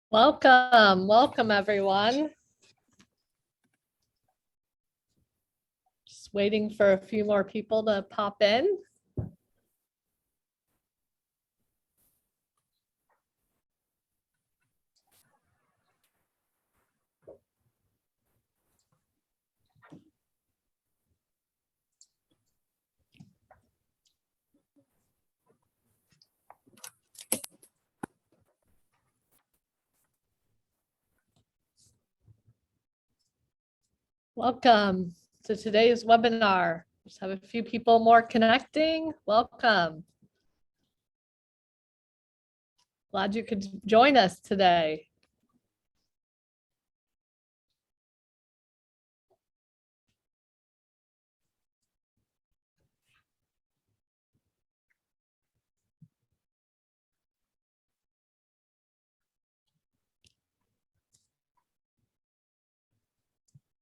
Welcome everyone. Just waiting for a few more people to pop in. Welcome to today's webinar. Just have a few people more connecting. Welcome. Glad you could join us today.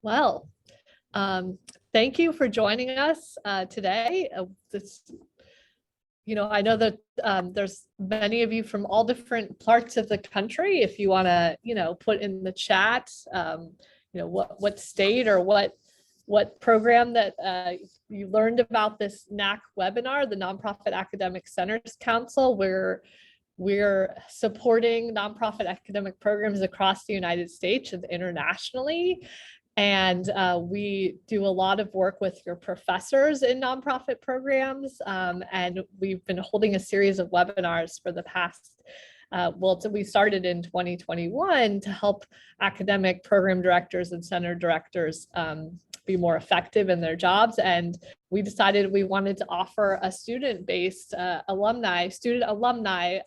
Well, thank you for joining us today. I know that there's many of you from all different parts of the country. If you want to, put in the chat, what state or what program that you learned about this NACC webinar, the Nonprofit Academic Centers Council, where we're supporting nonprofit academic programs across the United States and internationally. And we do a lot of work with your professors in nonprofit programs. And we've been holding a series of webinars for the past, we started in 2021 to help academic program directors and center directors be more effective in their jobs. And we decided we wanted to offer a student-based student alumni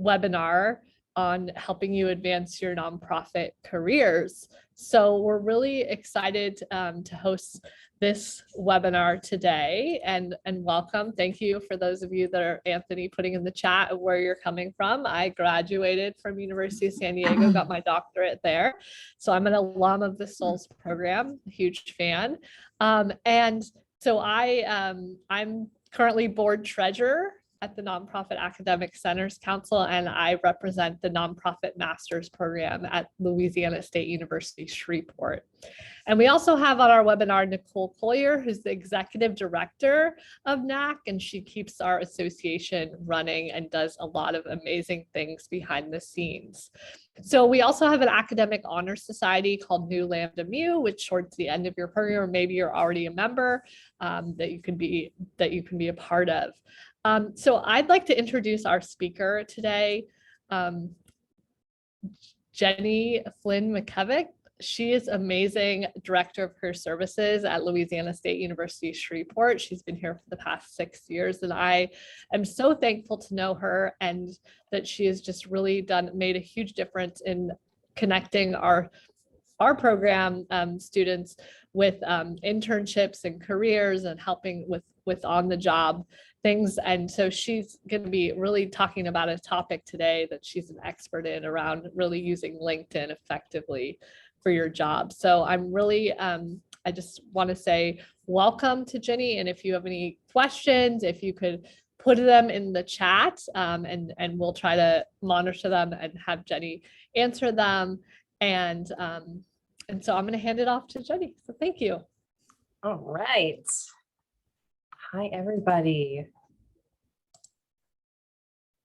webinar on helping you advance your nonprofit careers. So we're really excited to host this webinar today and welcome. Thank you for those of you that are, Anthony, putting in the chat where you're coming from. I graduated from University of San Diego, got my doctorate there. So I'm an alum of the SOLS program, huge fan. And so I'm currently board treasurer at the Nonprofit Academic Centers Council, and I represent the Nonprofit Master's Program at Louisiana State University, Shreveport. And we also have on our webinar Nicole Collier, who's the Executive Director of NACC, and she keeps our association running and does a lot of amazing things behind the scenes. So we also have an academic honor society called New Lambda Mu, which towards the end of your program, or maybe you're already a member, that you can be a part of. So I'd like to introduce our speaker today, Jenny Flynn McKevick. She is amazing Director of Career Services at Louisiana State University, Shreveport. She's been here for the past 6 years, and I am so thankful to know her and that she has just really made a huge difference in connecting our program students with internships and careers and helping with on-the-job things. And so she's going to be really talking about a topic today that she's an expert in around really using LinkedIn effectively for your job. So I'm really, I just want to say welcome to Jenny. And if you have any questions, if you could put them in the chat and we'll try to monitor them and have Jenny answer them. And so I'm going to hand it off to Jenny. So thank you. All right. Hi, everybody.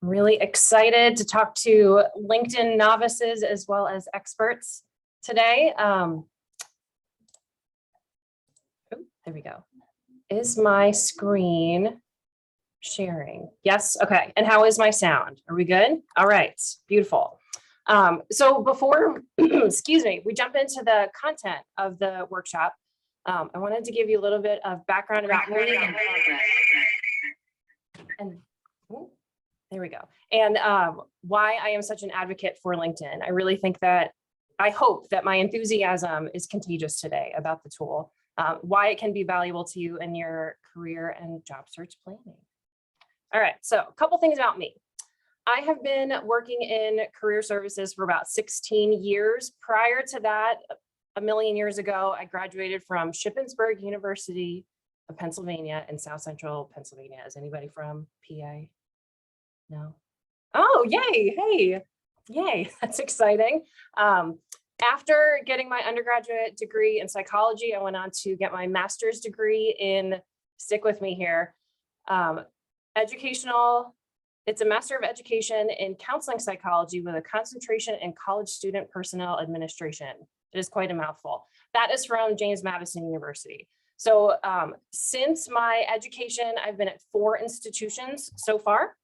I'm really excited to talk to LinkedIn novices as well as experts today. Oh, there we go. Is my screen sharing? Yes. Okay. And how is my sound? Are we good? All right. Beautiful. So before, excuse me, we jump into the content of the workshop, I wanted to give you a little bit of background about me and there we go. And why I am such an advocate for LinkedIn. I hope that my enthusiasm is contagious today about the tool, why it can be valuable to you in your career and job search planning. All right, so a couple things about me. I have been working in career services for about 16 years. Prior to that, a million years ago, I graduated from Shippensburg University of Pennsylvania in South Central Pennsylvania. Is anybody from PA? No? Oh, yay, hey, Yay, that's exciting. After getting my undergraduate degree in psychology, I went on to get my master's degree in, stick with me here, it's a Master of Education in Counseling Psychology with a concentration in College Student Personnel Administration. It is quite a mouthful. That is from James Madison University. So since my education, I've been at 4 institutions so far.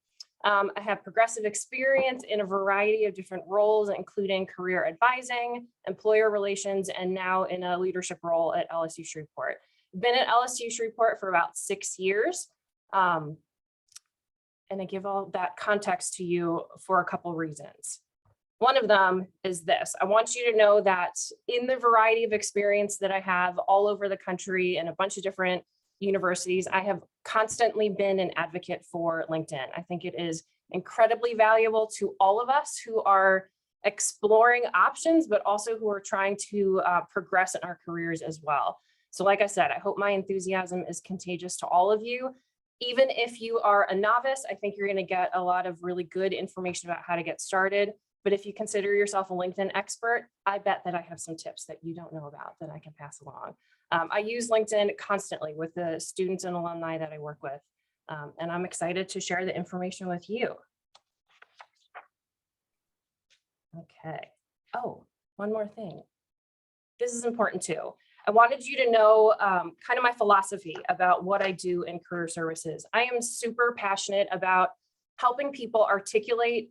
I have progressive experience in a variety of different roles, including career advising, employer relations, and now in a leadership role at LSU Shreveport. Been at LSU Shreveport for about 6 years. And I give all that context to you for a couple reasons. One of them is this. I want you to know that in the variety of experience that I have all over the country and a bunch of different universities, I have constantly been an advocate for LinkedIn. I think it is incredibly valuable to all of us who are exploring options, but also who are trying to progress in our careers as well. So like I said, I hope my enthusiasm is contagious to all of you. Even if you are a novice, I think you're going to get a lot of really good information about how to get started. But if you consider yourself a LinkedIn expert, I bet that I have some tips that you don't know about that I can pass along. I use LinkedIn constantly with the students and alumni that I work with, and I'm excited to share the information with you. Okay. Oh, one more thing. This is important too. I wanted you to know kind of my philosophy about what I do in career services. I am super passionate about helping people articulate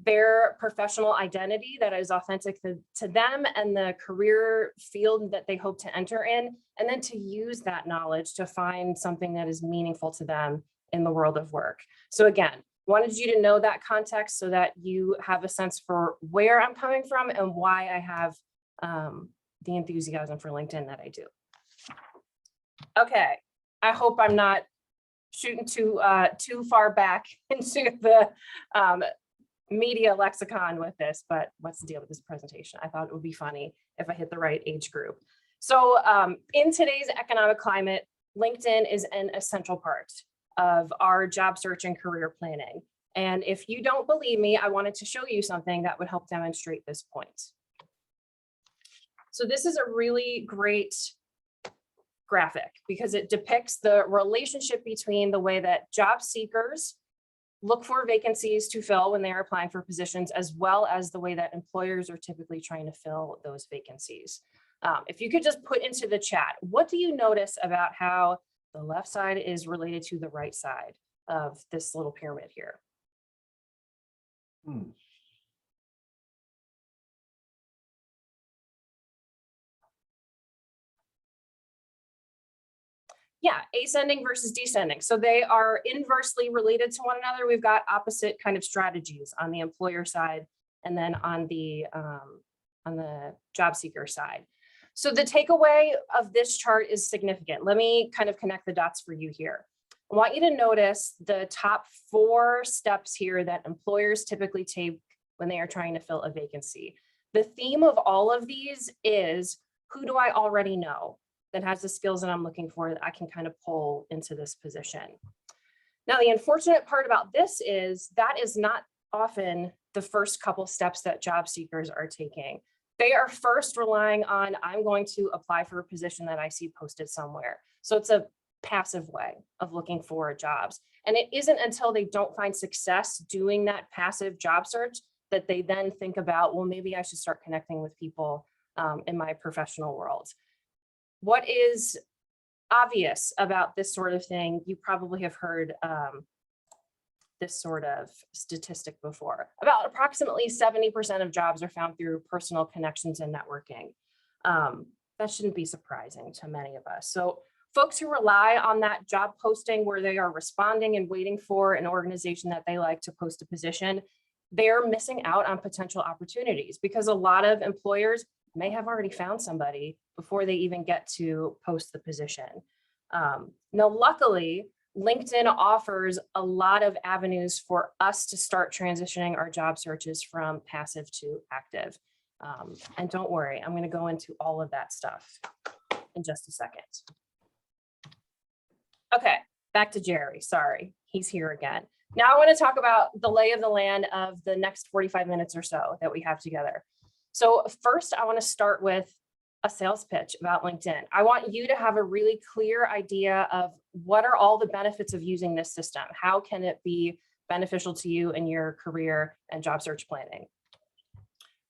their professional identity that is authentic to them and the career field that they hope to enter in, and then to use that knowledge to find something that is meaningful to them in the world of work. So again, wanted you to know that context so that you have a sense for where I'm coming from and why I have the enthusiasm for LinkedIn that I do. Okay, I hope I'm not shooting too far back into the media lexicon with this, but what's the deal with this presentation? I thought it would be funny if I hit the right age group. So in today's economic climate, LinkedIn is an essential part of our job search and career planning. And if you don't believe me, I wanted to show you something that would help demonstrate this point. So this is a really great graphic because it depicts the relationship between the way that job seekers look for vacancies to fill when they are applying for positions, as well as the way that employers are typically trying to fill those vacancies. If you could just put into the chat, what do you notice about how the left side is related to the right side of this little pyramid here? Yeah, ascending versus descending. So they are inversely related to one another. We've got opposite kind of strategies on the employer side and then on the job seeker side. So the takeaway of this chart is significant. Let me kind of connect the dots for you here. I want you to notice the top 4 steps here that employers typically take when they are trying to fill a vacancy. The theme of all of these is, who do I already know that has the skills that I'm looking for that I can kind of pull into this position? Now, the unfortunate part about this is that is not often the first couple steps that job seekers are taking. They are first relying on, I'm going to apply for a position that I see posted somewhere. So it's a passive way of looking for jobs. And it isn't until they don't find success doing that passive job search that they then think about, well, maybe I should start connecting with people in my professional world. What is obvious about this sort of thing, you probably have heard this sort of statistic before. About approximately 70% of jobs are found through personal connections and networking. That shouldn't be surprising to many of us. So folks who rely on that job posting where they are responding and waiting for an organization that they like to post a position, they're missing out on potential opportunities because a lot of employers may have already found somebody before they even get to post the position. Now, luckily, LinkedIn offers a lot of avenues for us to start transitioning our job searches from passive to active. And don't worry, I'm going to go into all of that stuff in just a second. Okay, back to Jerry. Sorry, he's here again. Now I want to talk about the lay of the land of the next 45 minutes or so that we have together. So first, I want to start with a sales pitch about LinkedIn. I want you to have a really clear idea of what are all the benefits of using this system? How can it be beneficial to you in your career and job search planning?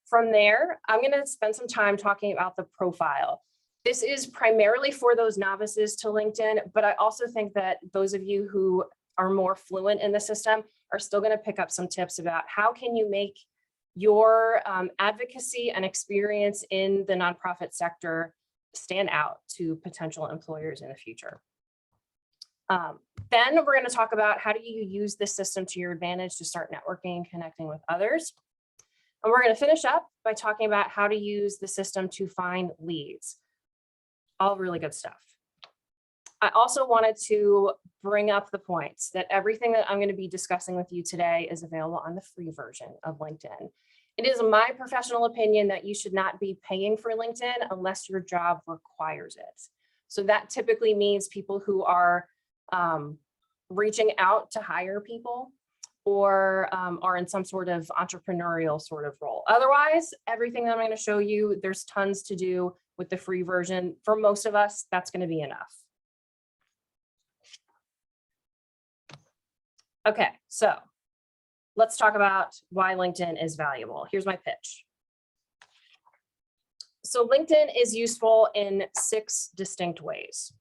From there, I'm going to spend some time talking about the profile. This is primarily for those novices to LinkedIn, but I also think that those of you who are more fluent in the system are still going to pick up some tips about how can you make your advocacy and experience in the nonprofit sector stand out to potential employers in the future. Then we're going to talk about how do you use this system to your advantage to start networking and connecting with others. And we're going to finish up by talking about how to use the system to find leads. All really good stuff. I also wanted to bring up the points that everything that I'm going to be discussing with you today is available on the free version of LinkedIn. It is my professional opinion that you should not be paying for LinkedIn unless your job requires it. So that typically means people who are reaching out to hire people or are in some sort of entrepreneurial sort of role. Otherwise, everything that I'm going to show you, there's tons to do with the free version. For most of us, that's going to be enough. Okay, so let's talk about why LinkedIn is valuable. Here's my pitch. So LinkedIn is useful in 6 distinct ways.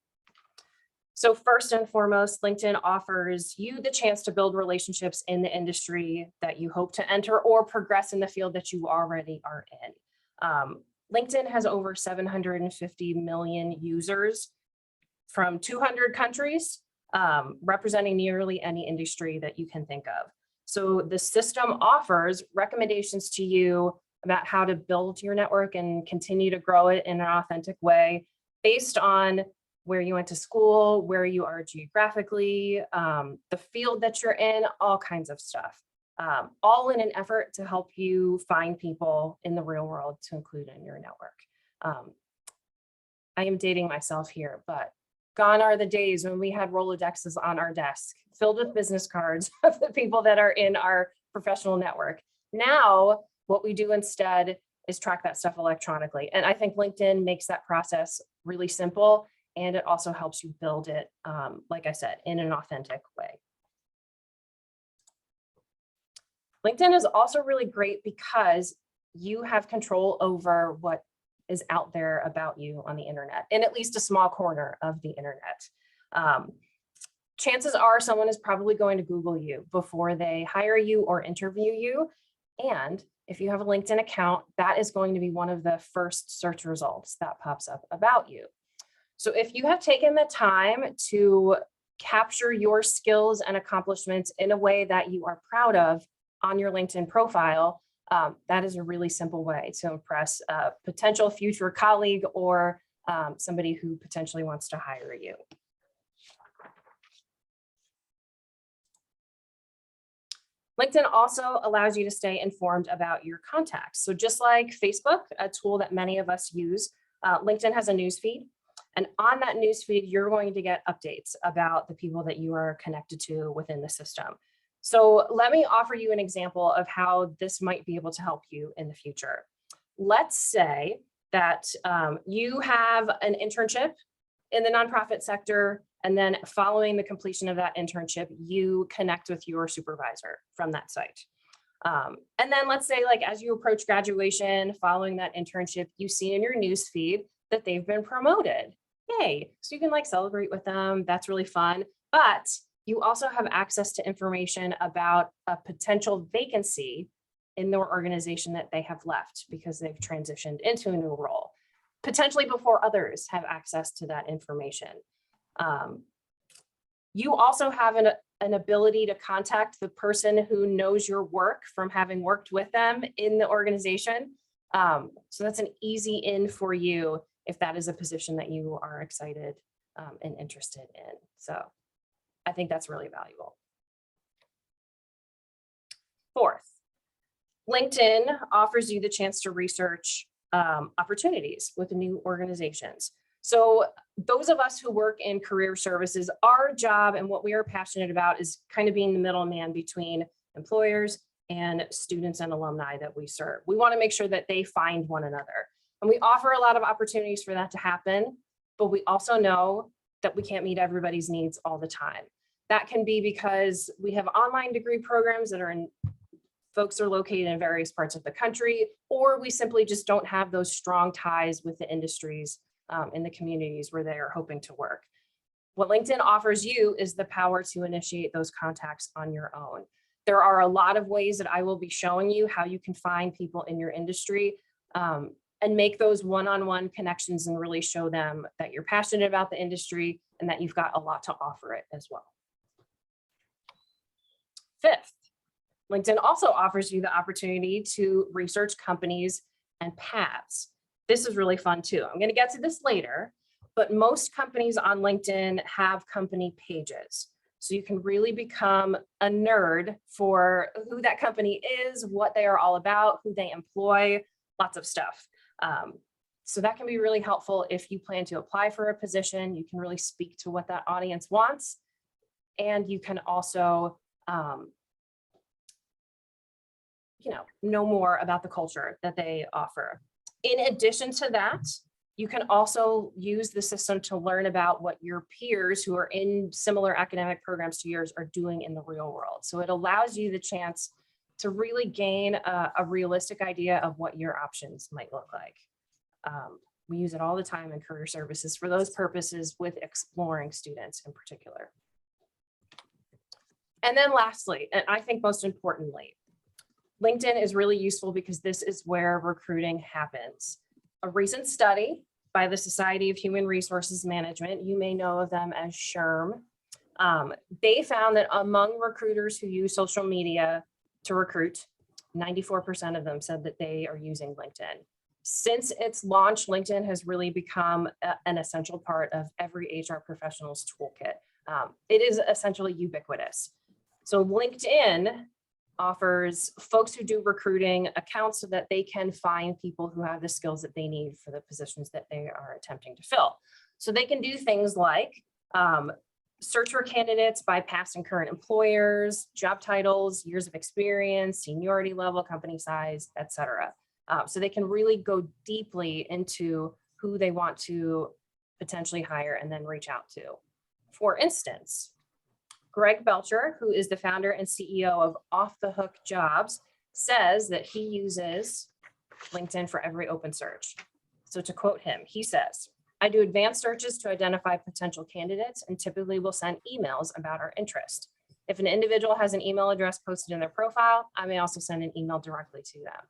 So first and foremost, LinkedIn offers you the chance to build relationships in the industry that you hope to enter or progress in the field that you already are in. LinkedIn has over 750 million users from 200 countries, representing nearly any industry that you can think of. So the system offers recommendations to you about how to build your network and continue to grow it in an authentic way based on where you went to school, where you are geographically, the field that you're in, all kinds of stuff, all in an effort to help you find people in the real world to include in your network. I am dating myself here, but gone are the days when we had Rolodexes on our desk filled with business cards of the people that are in our professional network. Now, what we do instead is track that stuff electronically. And I think LinkedIn makes that process really simple. And it also helps you build it, like I said, in an authentic way. LinkedIn is also really great because you have control over what is out there about you on the internet, in at least a small corner of the internet. Chances are someone is probably going to Google you before they hire you or interview you. And if you have a LinkedIn account, that is going to be one of the first search results that pops up about you. So if you have taken the time to capture your skills and accomplishments in a way that you are proud of on your LinkedIn profile, that is a really simple way to impress a potential future colleague or somebody who potentially wants to hire you. LinkedIn also allows you to stay informed about your contacts. So just like Facebook, a tool that many of us use, LinkedIn has a newsfeed. And on that newsfeed, you're going to get updates about the people that you are connected to within the system. So let me offer you an example of how this might be able to help you in the future. Let's say that you have an internship in the nonprofit sector, and then following the completion of that internship, you connect with your supervisor from that site. And then let's say, like, as you approach graduation, following that internship, you see in your newsfeed that they've been promoted. Yay. So you can like celebrate with them. That's really fun. But you also have access to information about a potential vacancy in their organization that they have left because they've transitioned into a new role, potentially before others have access to that information. You also have an ability to contact the person who knows your work from having worked with them in the organization. So that's an easy in for you if that is a position that you are excited and interested in. So I think that's really valuable. Fourth, LinkedIn offers you the chance to research opportunities with new organizations. So those of us who work in career services, our job and what we are passionate about is kind of being the middleman between employers and students and alumni that we serve. We want to make sure that they find one another. And we offer a lot of opportunities for that to happen, but we also know that we can't meet everybody's needs all the time. That can be because we have online degree programs that are in, folks are located in various parts of the country, or we simply just don't have those strong ties with the industries in the communities where they are hoping to work. What LinkedIn offers you is the power to initiate those contacts on your own. There are a lot of ways that I will be showing you how you can find people in your industry and make those one-on-one connections and really show them that you're passionate about the industry and that you've got a lot to offer it as well. Fifth, LinkedIn also offers you the opportunity to research companies and paths. This is really fun too. I'm going to get to this later, but most companies on LinkedIn have company pages. So you can really become a nerd for who that company is, what they are all about, who they employ, lots of stuff. So that can be really helpful if you plan to apply for a position. You can really speak to what that audience wants. And you can also know more about the culture that they offer. In addition to that, you can also use the system to learn about what your peers who are in similar academic programs to yours are doing in the real world. So it allows you the chance to really gain a realistic idea of what your options might look like. We use it all the time in career services for those purposes with exploring students in particular. And then lastly, and I think most importantly, LinkedIn is really useful because this is where recruiting happens. A recent study by the Society of Human Resources Management, you may know of them as SHRM, they found that among recruiters who use social media to recruit, 94% of them said that they are using LinkedIn. Since its launch, LinkedIn has really become an essential part of every HR professional's toolkit. It is essentially ubiquitous. So LinkedIn offers folks who do recruiting accounts so that they can find people who have the skills that they need for the positions that they are attempting to fill. So they can do things like search for candidates by past and current employers, job titles, years of experience, seniority level, company size, etc. So they can really go deeply into who they want to potentially hire and then reach out to. For instance, Greg Belcher, who is the founder and CEO of Off the Hook Jobs, says that he uses LinkedIn for every open search. So to quote him, he says, "I do advanced searches to identify potential candidates and typically will send emails about our interest. If an individual has an email address posted in their profile, I may also send an email directly to them."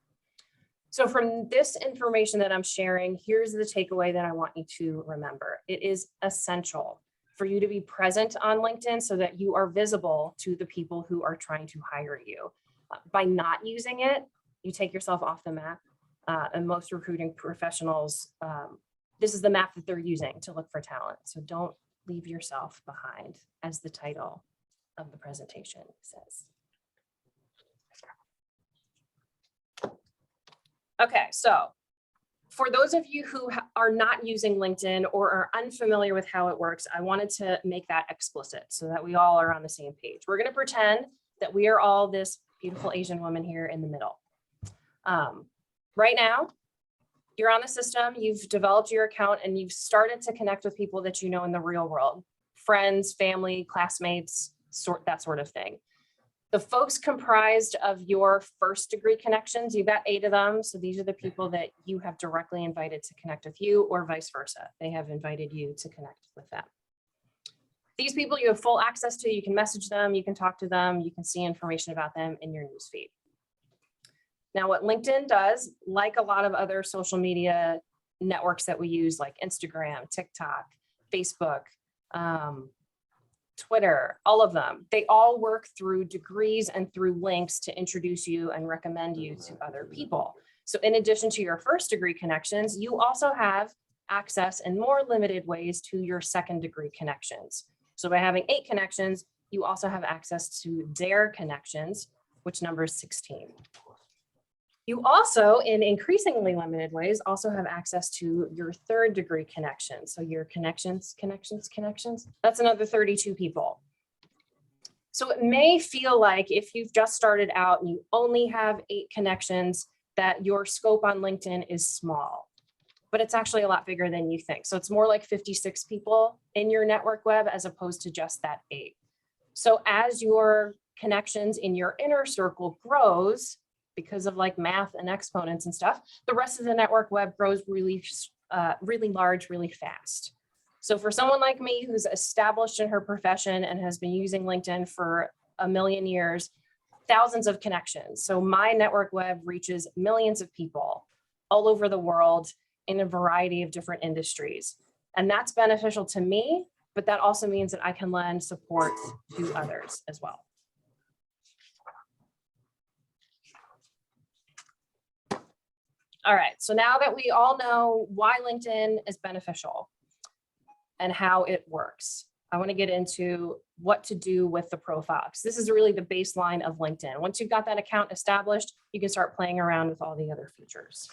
So from this information that I'm sharing, here's the takeaway that I want you to remember. It is essential for you to be present on LinkedIn so that you are visible to the people who are trying to hire you. By not using it, you take yourself off the map. And most recruiting professionals, this is the map that they're using to look for talent. So don't leave yourself behind, as the title of the presentation says. Okay, so for those of you who are not using LinkedIn or are unfamiliar with how it works, I wanted to make that explicit so that we all are on the same page. We're going to pretend that we are all this beautiful Asian woman here in the middle. Right now, you're on the system, you've developed your account, and you've started to connect with people that you know in the real world, friends, family, classmates, that sort of thing. The folks comprised of your first degree connections, you've got 8 of them. So these are the people that you have directly invited to connect with you, or vice versa. They have invited you to connect with them. These people you have full access to, you can message them, you can talk to them, you can see information about them in your newsfeed. Now, what LinkedIn does, like a lot of other social media networks that we use, like Instagram, TikTok, Facebook, Twitter, all of them, they all work through degrees and through links to introduce you and recommend you to other people. So in addition to your first degree connections, you also have access in more limited ways to your second degree connections. So by having 8 connections, you also have access to their connections, which numbers 16. You also, in increasingly limited ways, also have access to your third degree connections. So your connections, that's another 32 people. So it may feel like if you've just started out and you only have 8 connections, that your scope on LinkedIn is small, but it's actually a lot bigger than you think. So it's more like 56 people in your network web as opposed to just that 8. So as your connections in your inner circle grows, because of like math and exponents and stuff, the rest of the network web grows really large, really fast. So for someone like me who's established in her profession and has been using LinkedIn for a million years, thousands of connections. So my network web reaches millions of people all over the world in a variety of different industries. And that's beneficial to me, but that also means that I can lend support to others as well. All right, so now that we all know why LinkedIn is beneficial and how it works, I want to get into what to do with the profile. So this is really the baseline of LinkedIn. Once you've got that account established, you can start playing around with all the other features.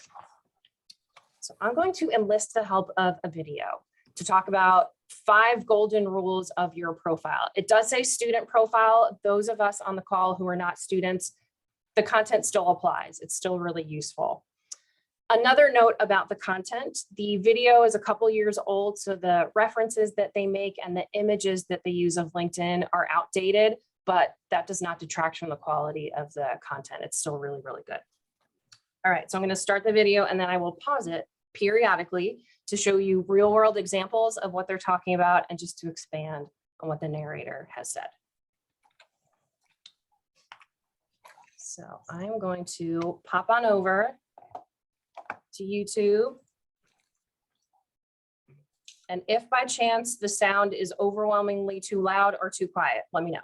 So I'm going to enlist the help of a video to talk about 5 golden rules of your profile. It does say student profile. Those of us on the call who are not students, the content still applies. It's still really useful. Another note about the content, the video is a couple years old, so the references that they make and the images that they use of LinkedIn are outdated, but that does not detract from the quality of the content. It's still really, really good. All right, so I'm going to start the video and then I will pause it periodically to show you real world examples of what they're talking about and just to expand on what the narrator has said. So I'm going to pop on over to YouTube. And if by chance the sound is overwhelmingly too loud or too quiet, let me know.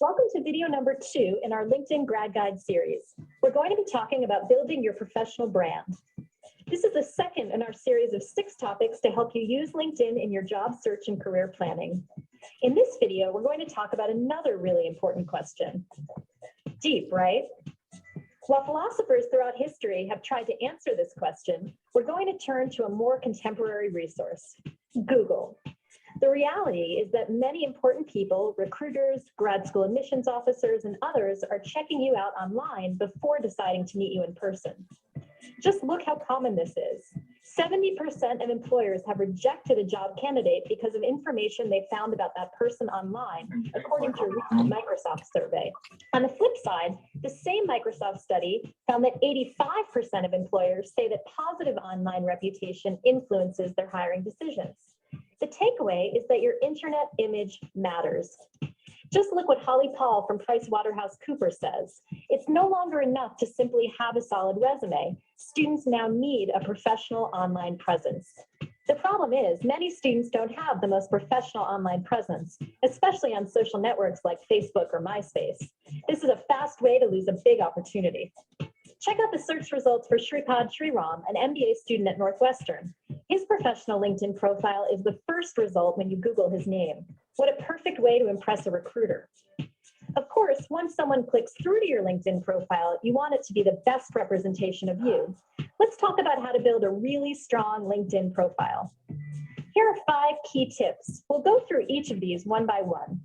Welcome to video number 2 in our LinkedIn Grad Guide series. We're going to be talking about building your professional brand. This is the second in our series of 6 topics to help you use LinkedIn in your job search and career planning. In this video, we're going to talk about another really important question. Deep, right? While philosophers throughout history have tried to answer this question, we're going to turn to a more contemporary resource, Google. The reality is that many important people, recruiters, grad school admissions officers, and others are checking you out online before deciding to meet you in person. Just look how common this is. 70% of employers have rejected a job candidate because of information they found about that person online, according to a recent Microsoft survey. On the flip side, the same Microsoft study found that 85% of employers say that positive online reputation influences their hiring decisions. The takeaway is that your internet image matters. Just look what Holly Paul from PricewaterhouseCoopers says. It's no longer enough to simply have a solid resume. Students now need a professional online presence. The problem is many students don't have the most professional online presence, especially on social networks like Facebook or MySpace. This is a fast way to lose a big opportunity. Check out the search results for Shripad Sriram, an MBA student at Northwestern. His professional LinkedIn profile is the first result when you Google his name. What a perfect way to impress a recruiter. Of course, once someone clicks through to your LinkedIn profile, you want it to be the best representation of you. Let's talk about how to build a really strong LinkedIn profile. Here are 5 key tips. We'll go through each of these one by one.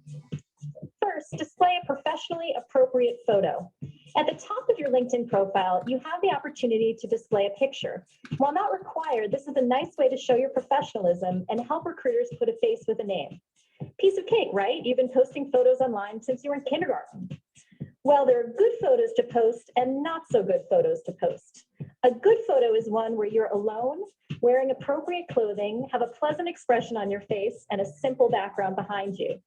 First, display a professionally appropriate photo. At the top of your LinkedIn profile, you have the opportunity to display a picture. While not required, this is a nice way to show your professionalism and help recruiters put a face with a name. Piece of cake, right? You've been posting photos online since you were in kindergarten. Well, there are good photos to post and not so good photos to post. A good photo is one where you're alone, wearing appropriate clothing, have a pleasant expression on your face, and a simple background behind you.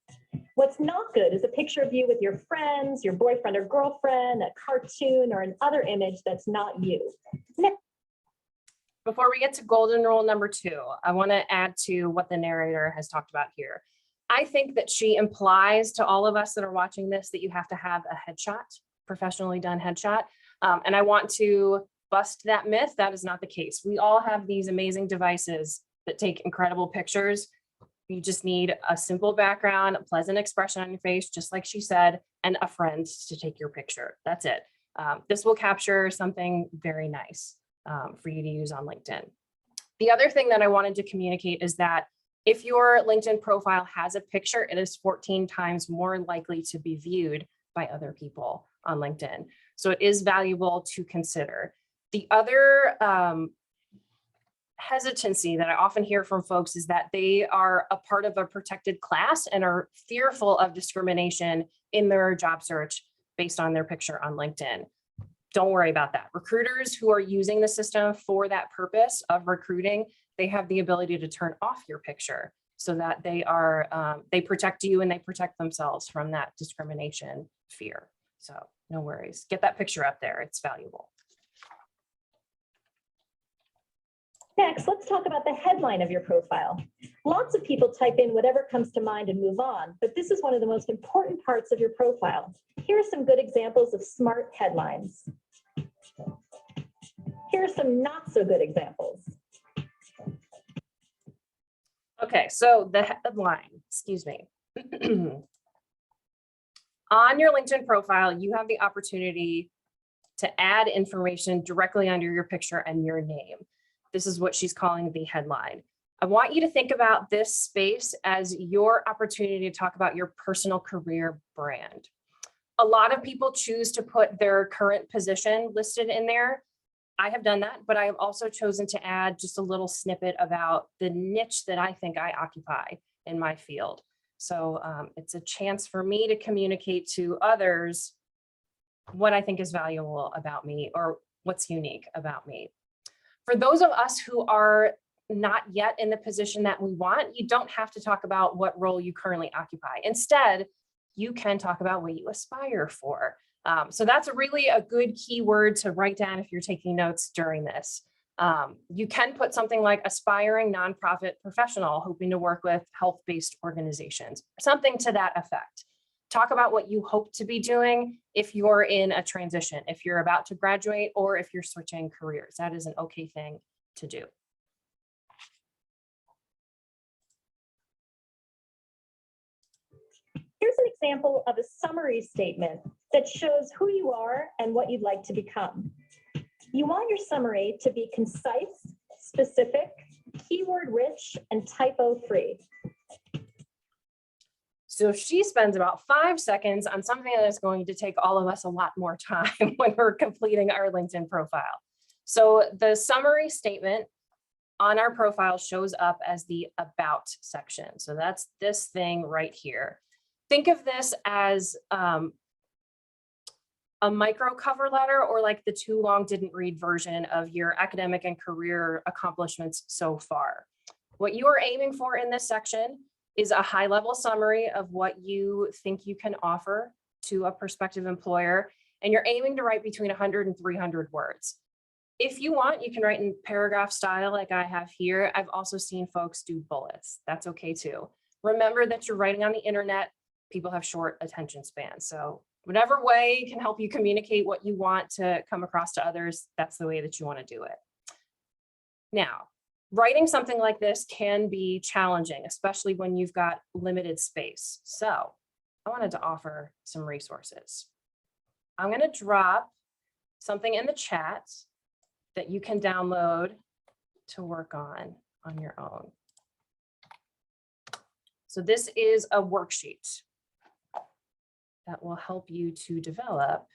What's not good is a picture of you with your friends, your boyfriend or girlfriend, a cartoon, or another image that's not you. Before we get to golden rule number 2, I want to add to what the narrator has talked about here. I think that she implies to all of us that are watching this that you have to have a headshot, professionally done headshot. And I want to bust that myth. That is not the case. We all have these amazing devices that take incredible pictures. You just need a simple background, a pleasant expression on your face, just like she said, and a friend to take your picture. That's it. This will capture something very nice for you to use on LinkedIn. The other thing that I wanted to communicate is that if your LinkedIn profile has a picture, it is 14 times more likely to be viewed by other people on LinkedIn. So it is valuable to consider. The other hesitancy that I often hear from folks is that they are a part of a protected class and are fearful of discrimination in their job search based on their picture on LinkedIn. Don't worry about that. Recruiters who are using the system for that purpose of recruiting, they have the ability to turn off your picture so that they protect you and they protect themselves from that discrimination fear. So no worries. Get that picture up there. It's valuable. Next, let's talk about the headline of your profile. Lots of people type in whatever comes to mind and move on, but this is one of the most important parts of your profile. Here are some good examples of smart headlines. Here are some not so good examples. Okay, so the headline, excuse me. On your LinkedIn profile, you have the opportunity to add information directly under your picture and your name. This is what she's calling the headline. I want you to think about this space as your opportunity to talk about your personal career brand. A lot of people choose to put their current position listed in there. I have done that, but I have also chosen to add just a little snippet about the niche that I think I occupy in my field. So it's a chance for me to communicate to others what I think is valuable about me or what's unique about me. For those of us who are not yet in the position that we want, you don't have to talk about what role you currently occupy. Instead, you can talk about what you aspire for. So that's really a good keyword to write down if you're taking notes during this. You can put something like aspiring nonprofit professional hoping to work with health-based organizations, something to that effect. Talk about what you hope to be doing if you're in a transition, if you're about to graduate, or if you're switching careers. That is an okay thing to do. Here's an example of a summary statement that shows who you are and what you'd like to become. You want your summary to be concise, specific, keyword-rich, and typo-free. So she spends about 5 seconds on something that is going to take all of us a lot more time when we're completing our LinkedIn profile. So the summary statement on our profile shows up as the About section. So that's this thing right here. Think of this as a micro cover letter, or like the too long didn't read version of your academic and career accomplishments so far. What you are aiming for in this section is a high-level summary of what you think you can offer to a prospective employer, and you're aiming to write between 100 and 300 words. If you want, you can write in paragraph style like I have here. I've also seen folks do bullets. That's okay too. Remember that you're writing on the internet. People have short attention spans. So whatever way can help you communicate what you want to come across to others, that's the way that you want to do it. Now, writing something like this can be challenging, especially when you've got limited space. So I wanted to offer some resources. I'm going to drop something in the chat that you can download to work on your own. So this is a worksheet that will help you to develop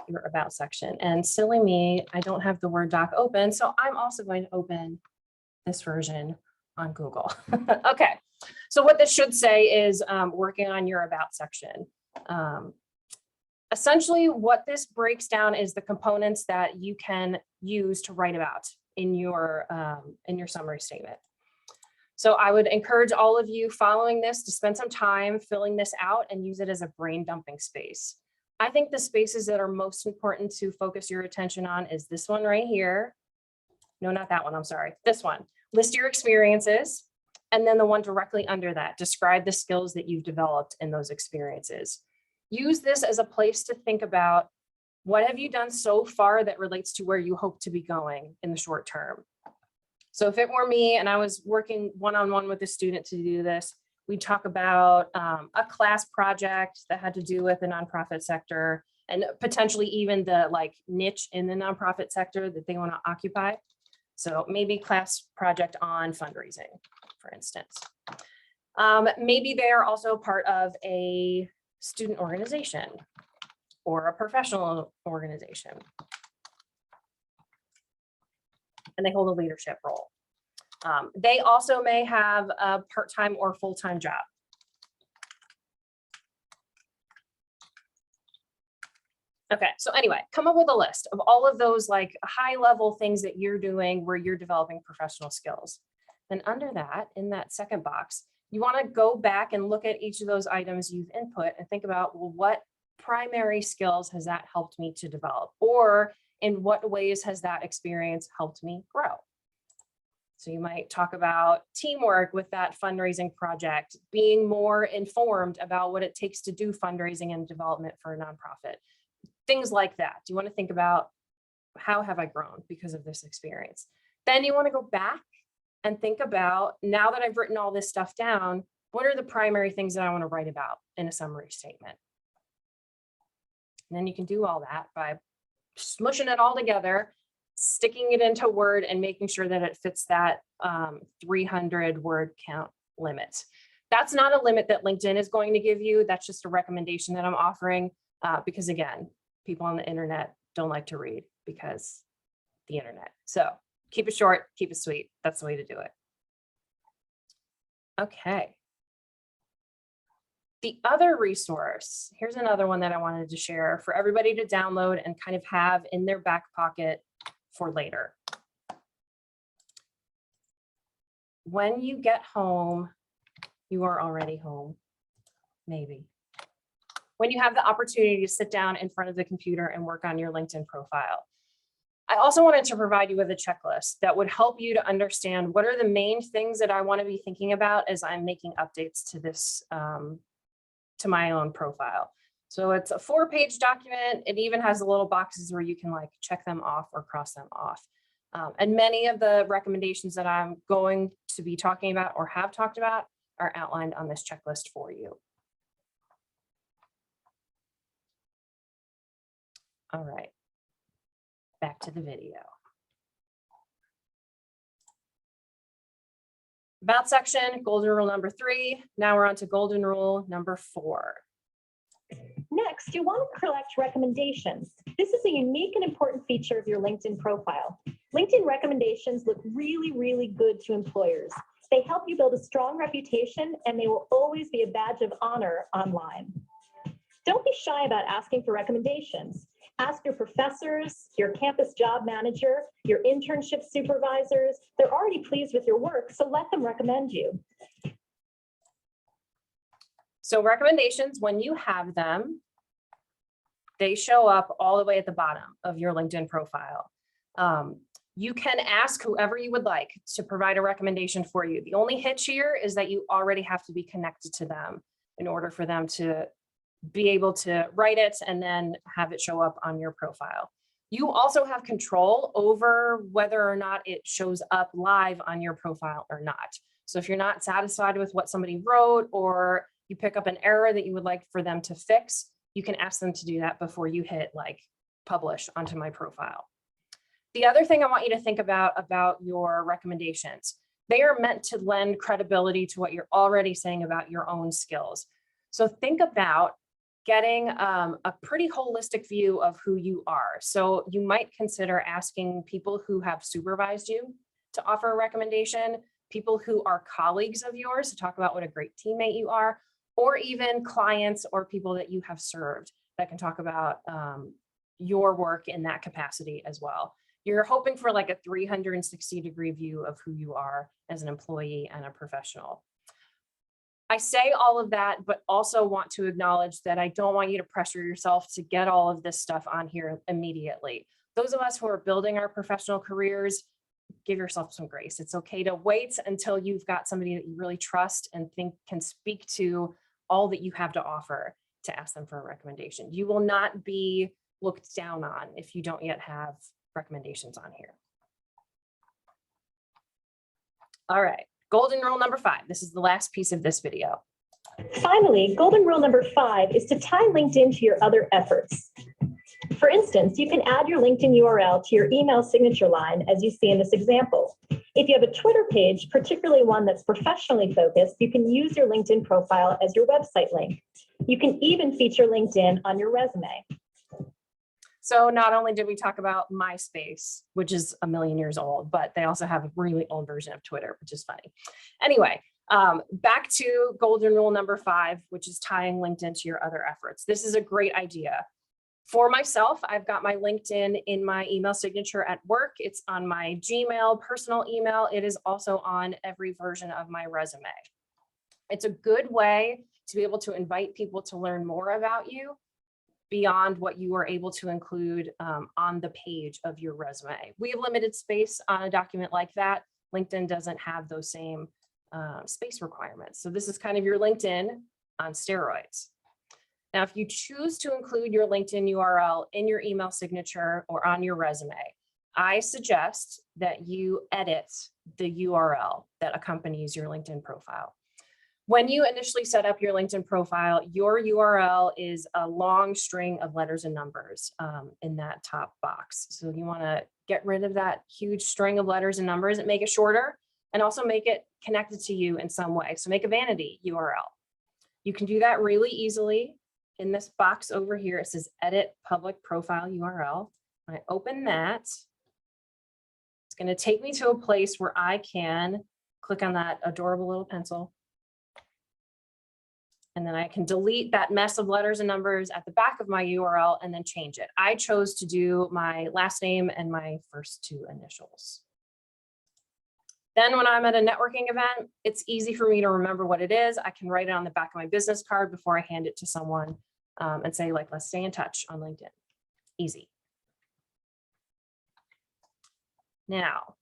your About section. And silly me, I don't have the Word doc open, so I'm also going to open this version on Google. Okay, so what this should say is working on your About section. Essentially, what this breaks down is the components that you can use to write about in your summary statement. So I would encourage all of you following this to spend some time filling this out and use it as a brain dumping space. I think the spaces that are most important to focus your attention on is this one right here. No, not that one, I'm sorry. This one, list your experiences. And then the one directly under that, describe the skills that you've developed in those experiences. Use this as a place to think about what have you done so far that relates to where you hope to be going in the short term. So if it were me and I was working one-on-one with a student to do this, we'd talk about a class project that had to do with the nonprofit sector and potentially even the like niche in the nonprofit sector that they want to occupy. So maybe class project on fundraising, for instance. Maybe they are also part of a student organization or a professional organization. And they hold a leadership role. They also may have a part-time or full-time job. Okay, so anyway, come up with a list of all of those like high-level things that you're doing where you're developing professional skills. Then under that, in that second box, you want to go back and look at each of those items you've input and think about, well, what primary skills has that helped me to develop? Or in what ways has that experience helped me grow? So you might talk about teamwork with that fundraising project, being more informed about what it takes to do fundraising and development for a nonprofit, things like that. Do you want to think about how have I grown because of this experience? Then you want to go back and think about, now that I've written all this stuff down, what are the primary things that I want to write about in a summary statement? And then you can do all that by smushing it all together, sticking it into Word and making sure that it fits that 300 word count limit. That's not a limit that LinkedIn is going to give you. That's just a recommendation that I'm offering because again, people on the internet don't like to read because the internet. So keep it short, keep it sweet. That's the way to do it. Okay. The other resource, here's another one that I wanted to share for everybody to download and kind of have in their back pocket for later. When you get home, you are already home, maybe. When you have the opportunity to sit down in front of the computer and work on your LinkedIn profile. I also wanted to provide you with a checklist that would help you to understand what are the main things that I want to be thinking about as I'm making updates to this, to my own profile. So it's a 4-page document. It even has the little boxes where you can like check them off or cross them off. And many of the recommendations that I'm going to be talking about or have talked about are outlined on this checklist for you. All right, back to the video. About section, golden rule number 3. Now we're on to golden rule number 4. Next, you want to collect recommendations. This is a unique and important feature of your LinkedIn profile. LinkedIn recommendations look really, really good to employers. They help you build a strong reputation, and they will always be a badge of honor online. Don't be shy about asking for recommendations. Ask your professors, your campus job manager, your internship supervisors. They're already pleased with your work, so let them recommend you. So recommendations, when you have them, they show up all the way at the bottom of your LinkedIn profile. You can ask whoever you would like to provide a recommendation for you. The only hitch here is that you already have to be connected to them in order for them to be able to write it and then have it show up on your profile. You also have control over whether or not it shows up live on your profile or not. So if you're not satisfied with what somebody wrote or you pick up an error that you would like for them to fix, you can ask them to do that before you hit like publish onto my profile. The other thing I want you to think about your recommendations, they are meant to lend credibility to what you're already saying about your own skills. So think about getting a pretty holistic view of who you are. So you might consider asking people who have supervised you to offer a recommendation, people who are colleagues of yours to talk about what a great teammate you are, or even clients or people that you have served that can talk about your work in that capacity as well. You're hoping for like a 360-degree view of who you are as an employee and a professional. I say all of that, but also want to acknowledge that I don't want you to pressure yourself to get all of this stuff on here immediately. Those of us who are building our professional careers, give yourself some grace. It's okay to wait until you've got somebody that you really trust and think can speak to all that you have to offer to ask them for a recommendation. You will not be looked down on if you don't yet have recommendations on here. All right, golden rule number 5. This is the last piece of this video. Finally, golden rule number 5 is to tie LinkedIn to your other efforts. For instance, you can add your LinkedIn URL to your email signature line, as you see in this example. If you have a Twitter page, particularly one that's professionally focused, you can use your LinkedIn profile as your website link. You can even feature LinkedIn on your resume. So not only did we talk about MySpace, which is a million years old, but they also have a really old version of Twitter, which is funny. Anyway, back to golden rule number 5, which is tying LinkedIn to your other efforts. This is a great idea. For myself, I've got my LinkedIn in my email signature at work. It's on my Gmail personal email. It is also on every version of my resume. It's a good way to be able to invite people to learn more about you beyond what you are able to include on the page of your resume. We have limited space on a document like that. LinkedIn doesn't have those same space requirements. So this is kind of your LinkedIn on steroids. Now, if you choose to include your LinkedIn URL in your email signature or on your resume, I suggest that you edit the URL that accompanies your LinkedIn profile. When you initially set up your LinkedIn profile, your URL is a long string of letters and numbers in that top box. So you want to get rid of that huge string of letters and numbers and make it shorter, and also make it connected to you in some way. So make a vanity URL. You can do that really easily. In this box over here, it says edit public profile URL. When I open that, it's going to take me to a place where I can click on that adorable little pencil. And then I can delete that mess of letters and numbers at the back of my URL and then change it. I chose to do my last name and my first 2 initials. Then when I'm at a networking event, it's easy for me to remember what it is. I can write it on the back of my business card before I hand it to someone and say, like, let's stay in touch on LinkedIn. Easy. Now,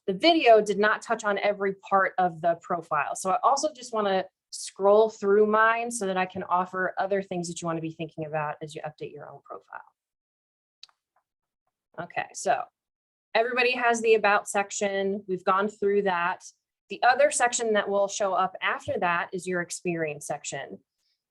the video did not touch on every part of the profile. So I also just want to scroll through mine so that I can offer other things that you want to be thinking about as you update your own profile. Okay, so everybody has the about section. We've gone through that. The other section that will show up after that is your experience section.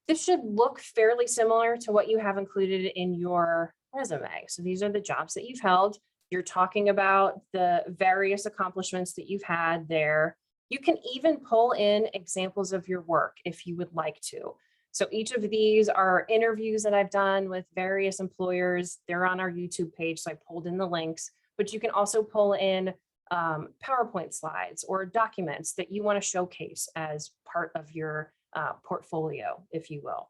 This should look fairly similar to what you have included in your resume. So these are the jobs that you've held. You're talking about the various accomplishments that you've had there. You can even pull in examples of your work if you would like to. So each of these are interviews that I've done with various employers. They're on our YouTube page, so I pulled in the links, but you can also pull in PowerPoint slides or documents that you want to showcase as part of your portfolio, if you will.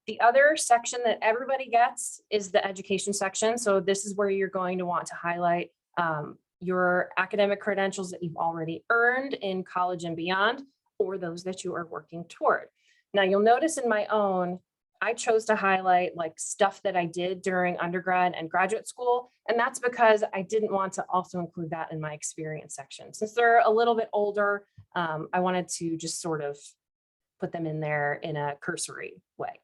The other section that everybody gets is the education section. So this is where you're going to want to highlight your academic credentials that you've already earned in college and beyond, or those that you are working toward. Now you'll notice in my own, I chose to highlight like stuff that I did during undergrad and graduate school. And that's because I didn't want to also include that in my experience section. Since they're a little bit older, I wanted to just sort of put them in there in a cursory way.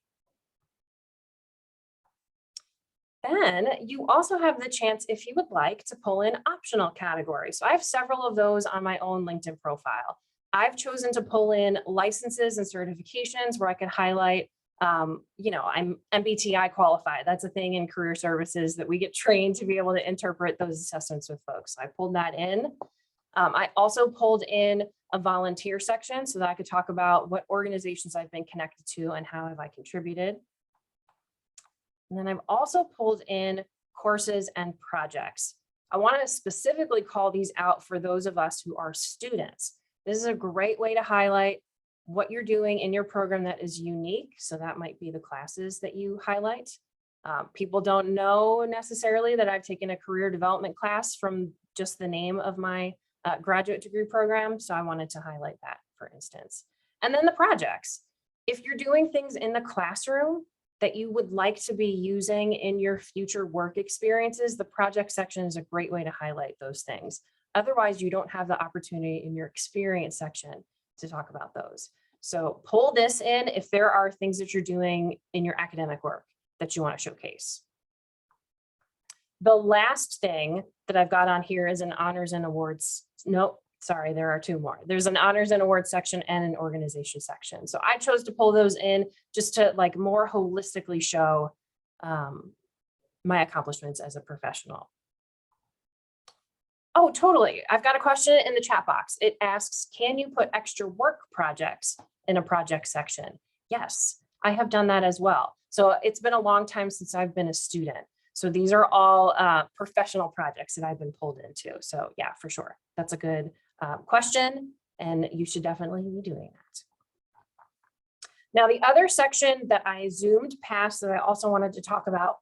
Then you also have the chance, if you would like, to pull in optional categories. So I have several of those on my own LinkedIn profile. I've chosen to pull in licenses and certifications where I can highlight, you know, I'm MBTI qualified. That's a thing in career services that we get trained to be able to interpret those assessments with folks. So I pulled that in. I also pulled in a volunteer section so that I could talk about what organizations I've been connected to and how have I contributed. And then I've also pulled in courses and projects. I want to specifically call these out for those of us who are students. This is a great way to highlight what you're doing in your program that is unique. So that might be the classes that you highlight. People don't know necessarily that I've taken a career development class from just the name of my graduate degree program. So I wanted to highlight that, for instance. And then the projects. If you're doing things in the classroom that you would like to be using in your future work experiences, the project section is a great way to highlight those things. Otherwise, you don't have the opportunity in your experience section to talk about those. So pull this in if there are things that you're doing in your academic work that you want to showcase. The last thing that I've got on here is an honors and awards. Nope, sorry, there are two more. There's an honors and awards section and an organization section. So I chose to pull those in just to like more holistically show my accomplishments as a professional. Oh, totally. I've got a question in the chat box. It asks, can you put extra work projects in a project section? Yes, I have done that as well. So it's been a long time since I've been a student. So these are all professional projects that I've been pulled into. So yeah, for sure. That's a good question, and you should definitely be doing that. Now, the other section that I zoomed past that I also wanted to talk about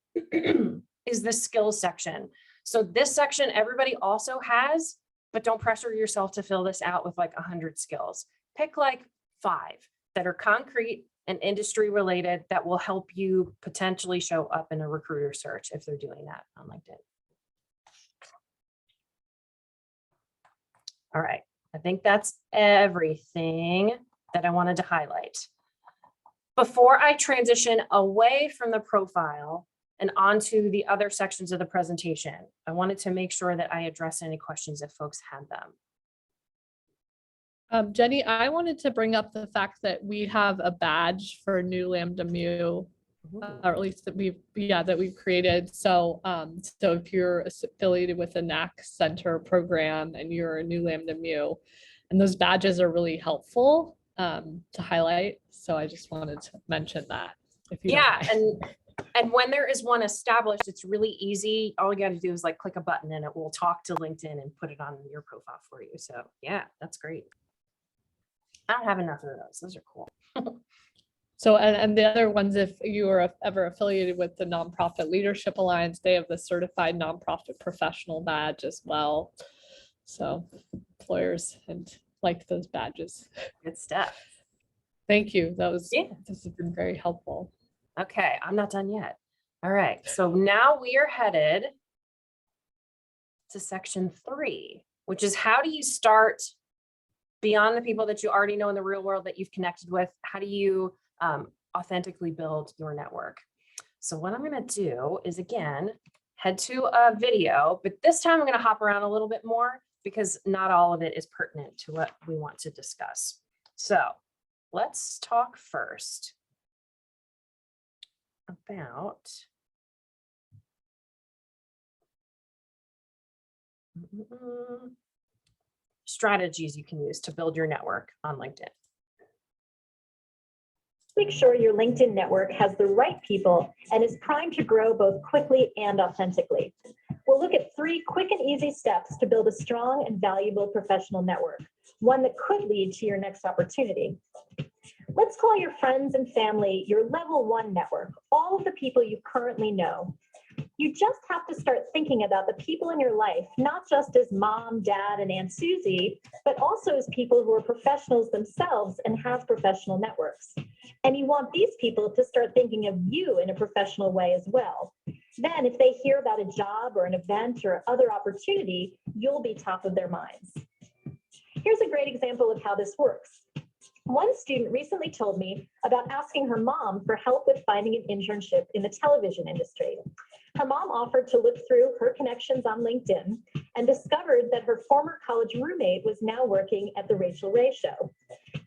is the skills section. So this section, everybody also has, but don't pressure yourself to fill this out with like 100 skills. Pick like 5 that are concrete and industry related that will help you potentially show up in a recruiter search if they're doing that on LinkedIn. All right, I think that's everything that I wanted to highlight. Before I transition away from the profile and onto the other sections of the presentation, I wanted to make sure that I address any questions if folks had them. Jenny, I wanted to bring up the fact that we have a badge for New Lambda Mu, or at least that we've created. So, so if you're affiliated with a NACC Center program and you're a New Lambda Mu, and those badges are really helpful to highlight. So I just wanted to mention that. If you and when there is one established, it's really easy. All you got to do is like click a button and it will talk to LinkedIn and put it on your profile for you. So yeah, that's great. I don't have enough of those. Those are cool. So, and the other ones, if you are ever affiliated with the Nonprofit Leadership Alliance, they have the Certified Nonprofit Professional badge as well. So employers and like those badges. Good stuff. Thank you. This has been very helpful. Okay, I'm not done yet. All right, so now we are headed to section 3, which is how do you start beyond the people that you already know in the real world that you've connected with? How do you authentically build your network? So what I'm going to do is, again, head to a video, but this time I'm going to hop around a little bit more because not all of it is pertinent to what we want to discuss. So let's talk first about strategies you can use to build your network on LinkedIn. Make sure your LinkedIn network has the right people and is primed to grow both quickly and authentically. We'll look at 3 quick and easy steps to build a strong and valuable professional network, one that could lead to your next opportunity. Let's call your friends and family your level 1 network, all of the people you currently know. You just have to start thinking about the people in your life, not just as mom, dad, and Aunt Susie, but also as people who are professionals themselves and have professional networks. And you want these people to start thinking of you in a professional way as well. Then if they hear about a job or an event or other opportunity, you'll be top of their minds. Here's a great example of how this works. One student recently told me about asking her mom for help with finding an internship in the television industry. Her mom offered to look through her connections on LinkedIn and discovered that her former college roommate was now working at The Rachel Ray Show.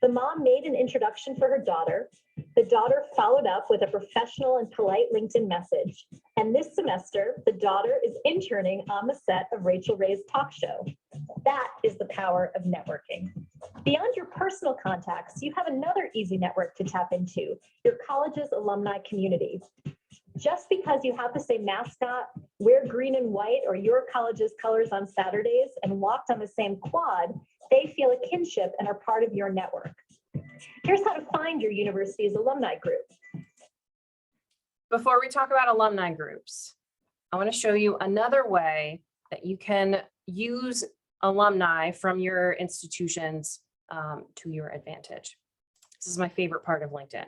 The mom made an introduction for her daughter. The daughter followed up with a professional and polite LinkedIn message. And this semester, the daughter is interning on the set of Rachel Ray's talk show. That is the power of networking. Beyond your personal contacts, you have another easy network to tap into, your college's alumni community. Just because you have the same mascot, wear green and white or your college's colors on Saturdays, and walked on the same quad, they feel a kinship and are part of your network. Here's how to find your university's alumni group. Before we talk about alumni groups, I want to show you another way that you can use alumni from your institutions to your advantage. This is my favorite part of LinkedIn.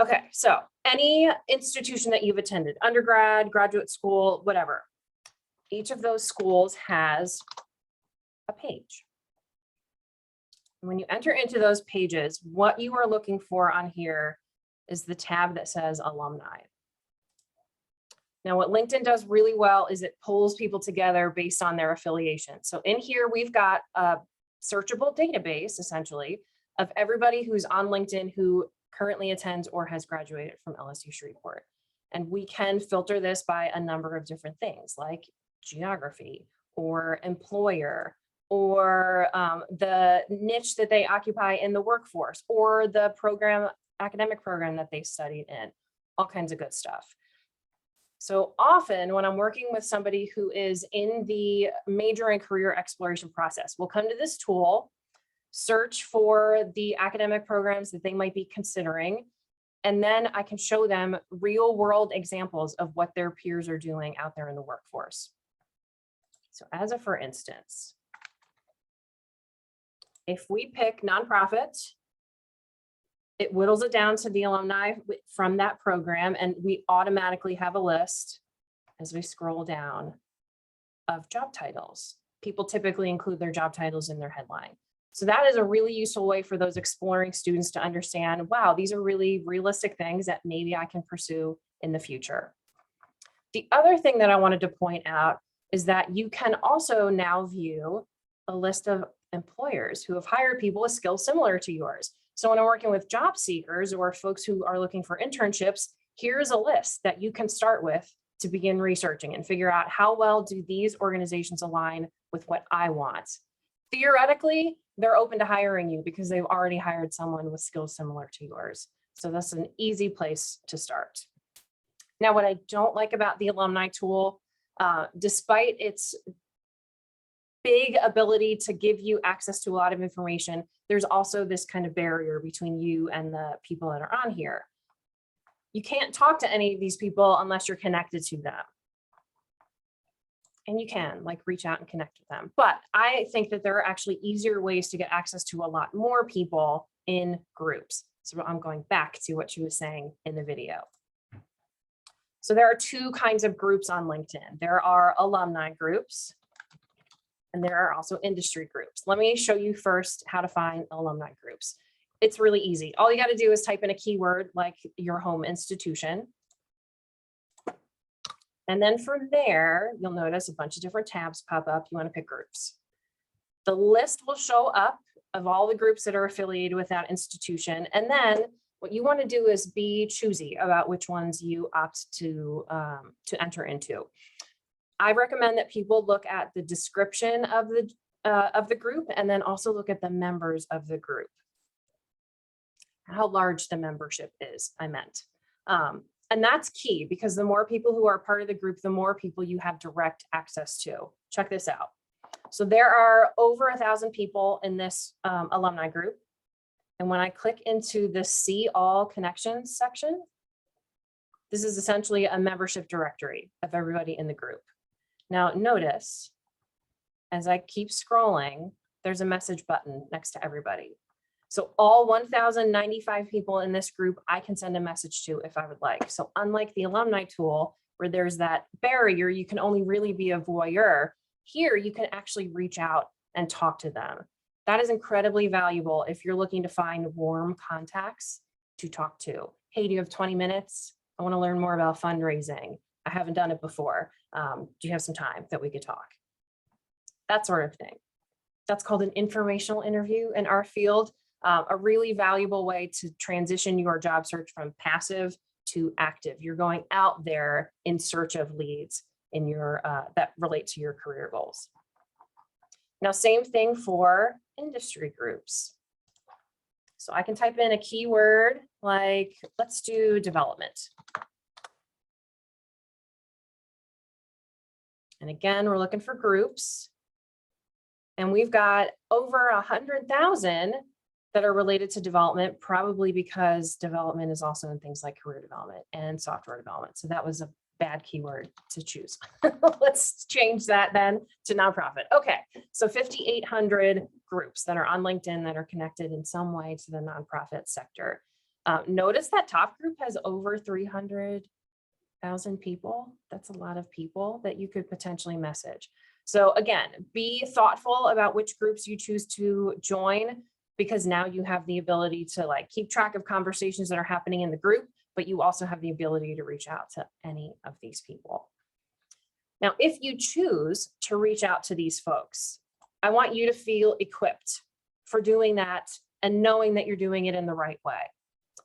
Okay, so any institution that you've attended, undergrad, graduate school, whatever, each of those schools has a page. When you enter into those pages, what you are looking for on here is the tab that says alumni. Now, what LinkedIn does really well is it pulls people together based on their affiliation. So in here, we've got a searchable database, essentially, of everybody who's on LinkedIn who currently attends or has graduated from LSU Shreveport. And we can filter this by a number of different things like geography or employer or the niche that they occupy in the workforce or the academic program that they studied in, all kinds of good stuff. So often when I'm working with somebody who is in the major and career exploration process, we'll come to this tool, search for the academic programs that they might be considering, and then I can show them real world examples of what their peers are doing out there in the workforce. So as a for instance, if we pick nonprofit, it whittles it down to the alumni from that program, and we automatically have a list as we scroll down of job titles. People typically include their job titles in their headline. So that is a really useful way for those exploring students to understand, wow, these are really realistic things that maybe I can pursue in the future. The other thing that I wanted to point out is that you can also now view a list of employers who have hired people with skills similar to yours. So when I'm working with job seekers or folks who are looking for internships, here's a list that you can start with to begin researching and figure out how well do these organizations align with what I want. Theoretically, they're open to hiring you because they've already hired someone with skills similar to yours. So that's an easy place to start. Now, what I don't like about the alumni tool, despite its big ability to give you access to a lot of information, there's also this kind of barrier between you and the people that are on here. You can't talk to any of these people unless you're connected to them. And you can like reach out and connect with them. But I think that there are actually easier ways to get access to a lot more people in groups. So I'm going back to what she was saying in the video. So there are two kinds of groups on LinkedIn. There are alumni groups, and there are also industry groups. Let me show you first how to find alumni groups. It's really easy. All you got to do is type in a keyword like your home institution. And then from there, you'll notice a bunch of different tabs pop up. You want to pick groups. The list will show up of all the groups that are affiliated with that institution. And then what you want to do is be choosy about which ones you opt to enter into. I recommend that people look at the description of the group and then also look at the members of the group. How large the membership is, I meant. And that's key because the more people who are part of the group, the more people you have direct access to. Check this out. So there are over 1,000 people in this alumni group. And when I click into the See All Connections section, this is essentially a membership directory of everybody in the group. Now notice, as I keep scrolling, there's a message button next to everybody. So all 1,095 people in this group, I can send a message to if I would like. So unlike the alumni tool, where there's that barrier, you can only really be a voyeur. Here, you can actually reach out and talk to them. That is incredibly valuable if you're looking to find warm contacts to talk to. Hey, do you have 20 minutes? I want to learn more about fundraising. I haven't done it before. Do you have some time that we could talk? That sort of thing. That's called an informational interview in our field. A really valuable way to transition your job search from passive to active. You're going out there in search of leads in your that relate to your career goals. Now, same thing for industry groups. So I can type in a keyword like, let's do development. And again, we're looking for groups. And we've got over 100,000 that are related to development, probably because development is also in things like career development and software development. So that was a bad keyword to choose. Let's change that then to nonprofit. Okay, so 5,800 groups that are on LinkedIn that are connected in some way to the nonprofit sector. Notice that top group has over 300,000 people. That's a lot of people that you could potentially message. So again, be thoughtful about which groups you choose to join, because now you have the ability to like keep track of conversations that are happening in the group, but you also have the ability to reach out to any of these people. Now, if you choose to reach out to these folks, I want you to feel equipped for doing that and knowing that you're doing it in the right way.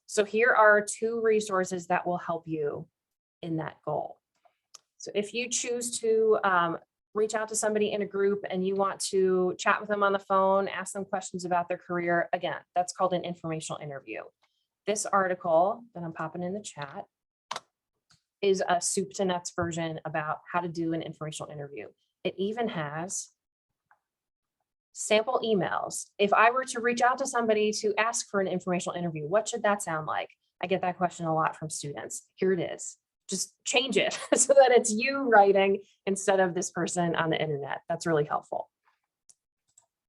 So here are 2 resources that will help you in that goal. So if you choose to reach out to somebody in a group and you want to chat with them on the phone, ask them questions about their career, again, that's called an informational interview. This article that I'm popping in the chat is a soup to nuts version about how to do an informational interview. It even has sample emails. If I were to reach out to somebody to ask for an informational interview, what should that sound like? I get that question a lot from students. Here it is. Just change it so that it's you writing instead of this person on the internet. That's really helpful.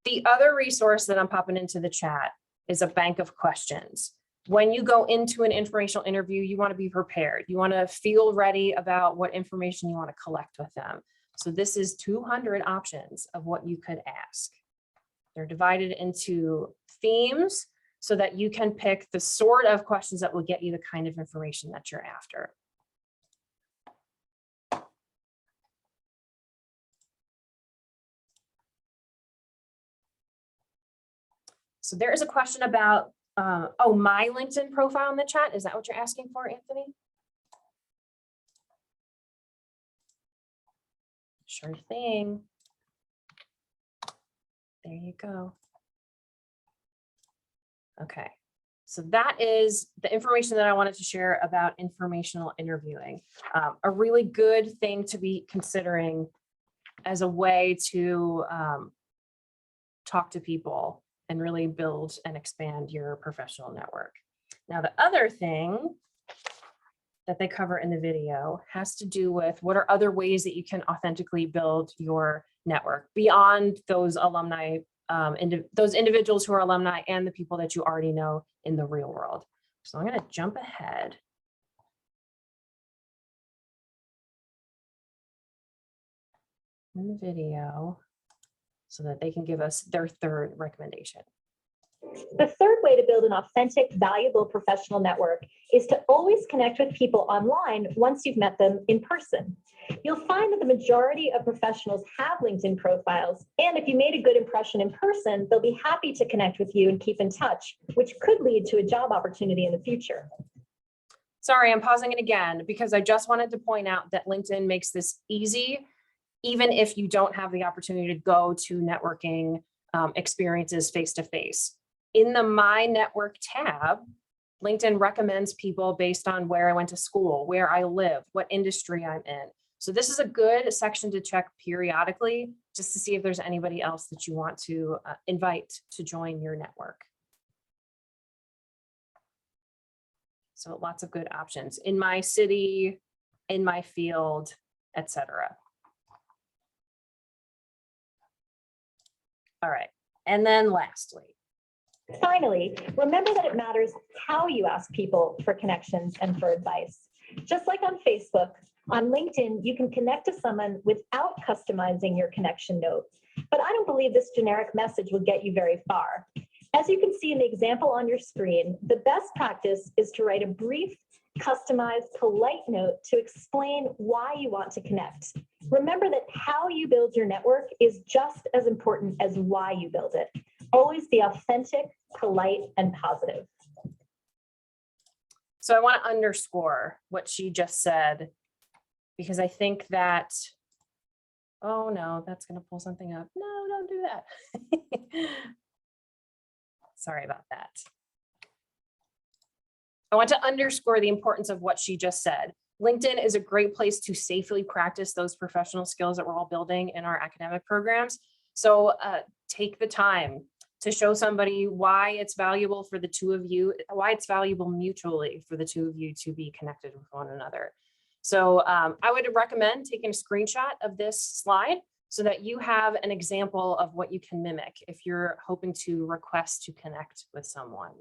The other resource that I'm popping into the chat is a bank of questions. When you go into an informational interview, you want to be prepared. You want to feel ready about what information you want to collect with them. So this is 200 options of what you could ask. They're divided into themes so that you can pick the sort of questions that will get you the kind of information that you're after. So there is a question about, my LinkedIn profile in the chat. Is that what you're asking for, Anthony? Sure thing. There you go. Okay, so that is the information that I wanted to share about informational interviewing. A really good thing to be considering as a way to talk to people and really build and expand your professional network. Now, the other thing that they cover in the video has to do with what are other ways that you can authentically build your network beyond those alumni, those individuals who are alumni and the people that you already know in the real world. So I'm going to jump ahead. In the video so that they can give us their third recommendation. The third way to build an authentic, valuable professional network is to always connect with people online once you've met them in person. You'll find that the majority of professionals have LinkedIn profiles, and if you made a good impression in person, they'll be happy to connect with you and keep in touch, which could lead to a job opportunity in the future. Sorry, I'm pausing it again because I just wanted to point out that LinkedIn makes this easy, even if you don't have the opportunity to go to networking experiences face-to-face. In the My Network tab, LinkedIn recommends people based on where I went to school, where I live, what industry I'm in. So this is a good section to check periodically just to see if there's anybody else that you want to invite to join your network. So lots of good options in my city, in my field, etc. All right, and then lastly. Finally, remember that it matters how you ask people for connections and for advice. Just like on Facebook, on LinkedIn, you can connect to someone without customizing your connection note. But I don't believe this generic message will get you very far. As you can see in the example on your screen, the best practice is to write a brief, customized, polite note to explain why you want to connect. Remember that how you build your network is just as important as why you build it. Always be authentic, polite, and positive. So I want to underscore what she just said, because I think that, oh no, that's going to pull something up. No, don't do that. Sorry about that. I want to underscore the importance of what she just said. LinkedIn is a great place to safely practice those professional skills that we're all building in our academic programs. So take the time to show somebody why it's valuable for the two of you, why it's valuable mutually for the two of you to be connected with one another. So I would recommend taking a screenshot of this slide so that you have an example of what you can mimic if you're hoping to request to connect with someone.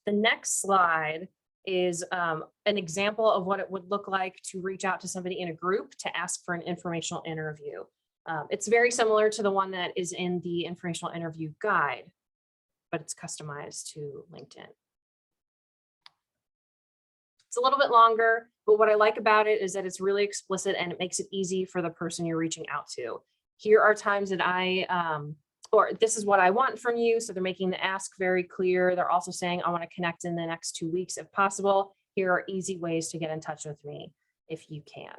The next slide is an example of what it would look like to reach out to somebody in a group to ask for an informational interview. It's very similar to the one that is in the informational interview guide, but it's customized to LinkedIn. It's a little bit longer, but what I like about it is that it's really explicit and it makes it easy for the person you're reaching out to. Here are times that or this is what I want from you. So they're making the ask very clear. They're also saying, I want to connect in the next 2 weeks if possible. Here are easy ways to get in touch with me if you can.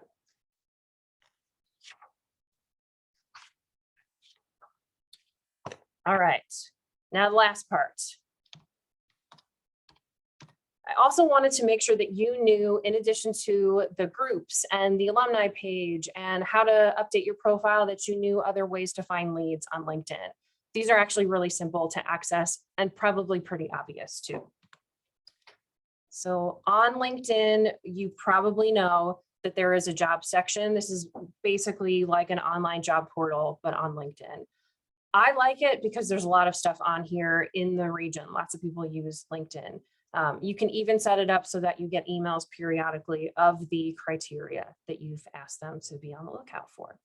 All right, now the last part. I also wanted to make sure that you knew, in addition to the groups and the alumni page and how to update your profile, that you knew other ways to find leads on LinkedIn. These are actually really simple to access and probably pretty obvious too. So on LinkedIn, you probably know that there is a job section. This is basically like an online job portal, but on LinkedIn. I like it because there's a lot of stuff on here in the region. Lots of people use LinkedIn. You can even set it up so that you get emails periodically of the criteria that you've asked them to be on the lookout for.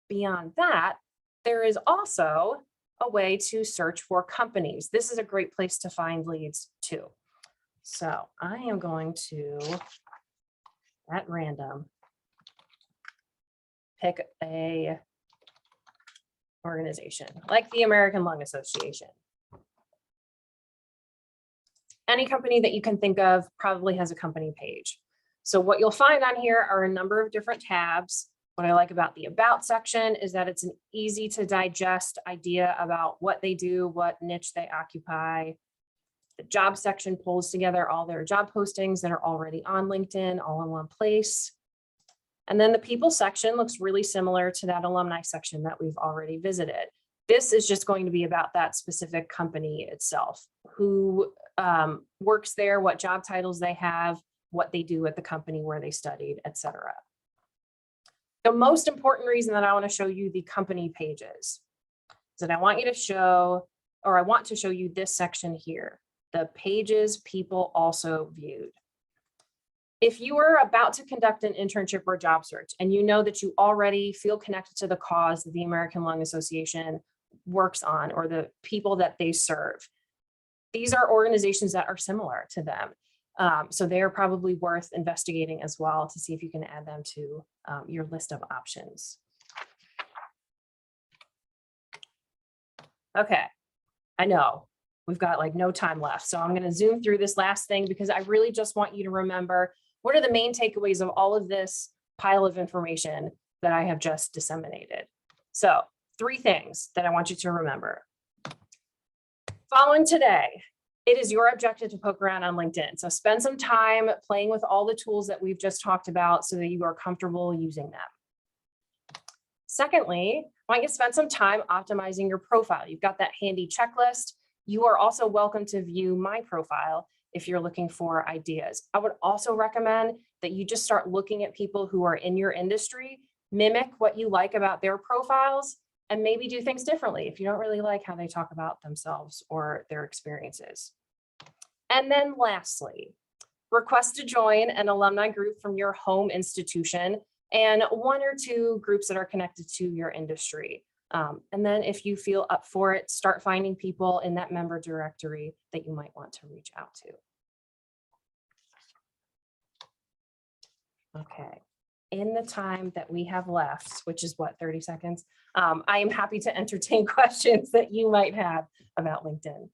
Beyond that, there is also a way to search for companies. This is a great place to find leads too. So I am going to, at random, pick a organization like the American Lung Association. Any company that you can think of probably has a company page. So what you'll find on here are a number of different tabs. What I like about the About section is that it's an easy to digest idea about what they do, what niche they occupy. The Job section pulls together all their job postings that are already on LinkedIn all in one place. And then the People section looks really similar to that Alumni section that we've already visited. This is just going to be about that specific company itself, who works there, what job titles they have, what they do at the company where they studied, etc. The most important reason that I want to show you the company pages is that I want to show you this section here, the pages people also viewed. If you are about to conduct an internship or job search and you know that you already feel connected to the cause that the American Lung Association works on or the people that they serve, these are organizations that are similar to them. So they are probably worth investigating as well to see if you can add them to your list of options. Okay, I know we've got like no time left, so I'm going to zoom through this last thing because I really just want you to remember what are the main takeaways of all of this pile of information that I have just disseminated. So 3 things that I want you to remember. Following today, it is your objective to poke around on LinkedIn. So spend some time playing with all the tools that we've just talked about so that you are comfortable using them. Secondly, I want you to spend some time optimizing your profile. You've got that handy checklist. You are also welcome to view my profile if you're looking for ideas. I would also recommend that you just start looking at people who are in your industry, mimic what you like about their profiles, and maybe do things differently if you don't really like how they talk about themselves or their experiences. And then lastly, request to join an alumni group from your home institution and 1 or 2 groups that are connected to your industry. And then if you feel up for it, start finding people in that member directory that you might want to reach out to. Okay, in the time that we have left, which is what, 30 seconds, I am happy to entertain questions that you might have about LinkedIn.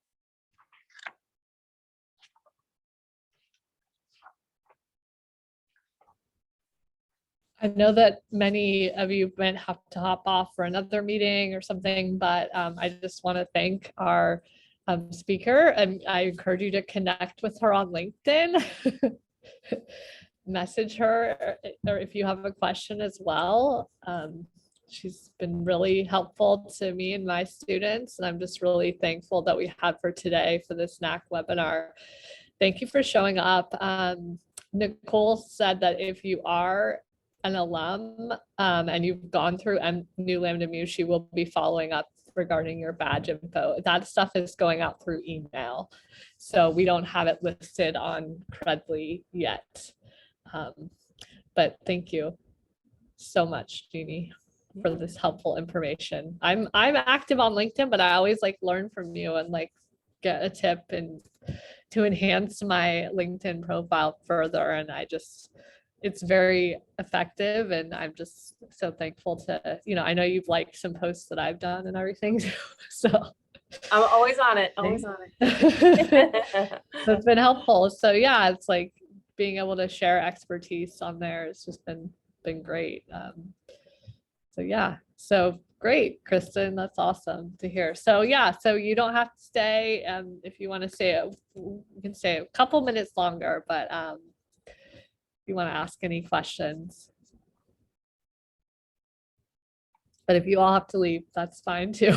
I know that many of you might have to hop off for another meeting or something, but I just want to thank our speaker, and I encourage you to connect with her on LinkedIn. Message her, or if you have a question as well. She's been really helpful to me and my students, and I'm just really thankful that we had her today for this NACC webinar. Thank you for showing up. Nicole said that if you are an alum and you've gone through New Lambda Mu, she will be following up regarding your badge info. That stuff is going out through email, so we don't have it listed on Credly yet. But thank you so much, Jeannie, for this helpful information. I'm active on LinkedIn, but I always like learn from you and like get a tip and to enhance my LinkedIn profile further. And it's very effective. And I'm just so thankful to, I know you've liked some posts that I've done and everything too. So I'm always on it, always on it's it. been helpful. So yeah, it's like being able to share expertise on there. It's just been great. So yeah, so great, Kristen. That's awesome to hear. So yeah, so you don't have to stay. If you want to stay, you can stay a couple minutes longer, but if you want to ask any questions. But if you all have to leave, that's fine too.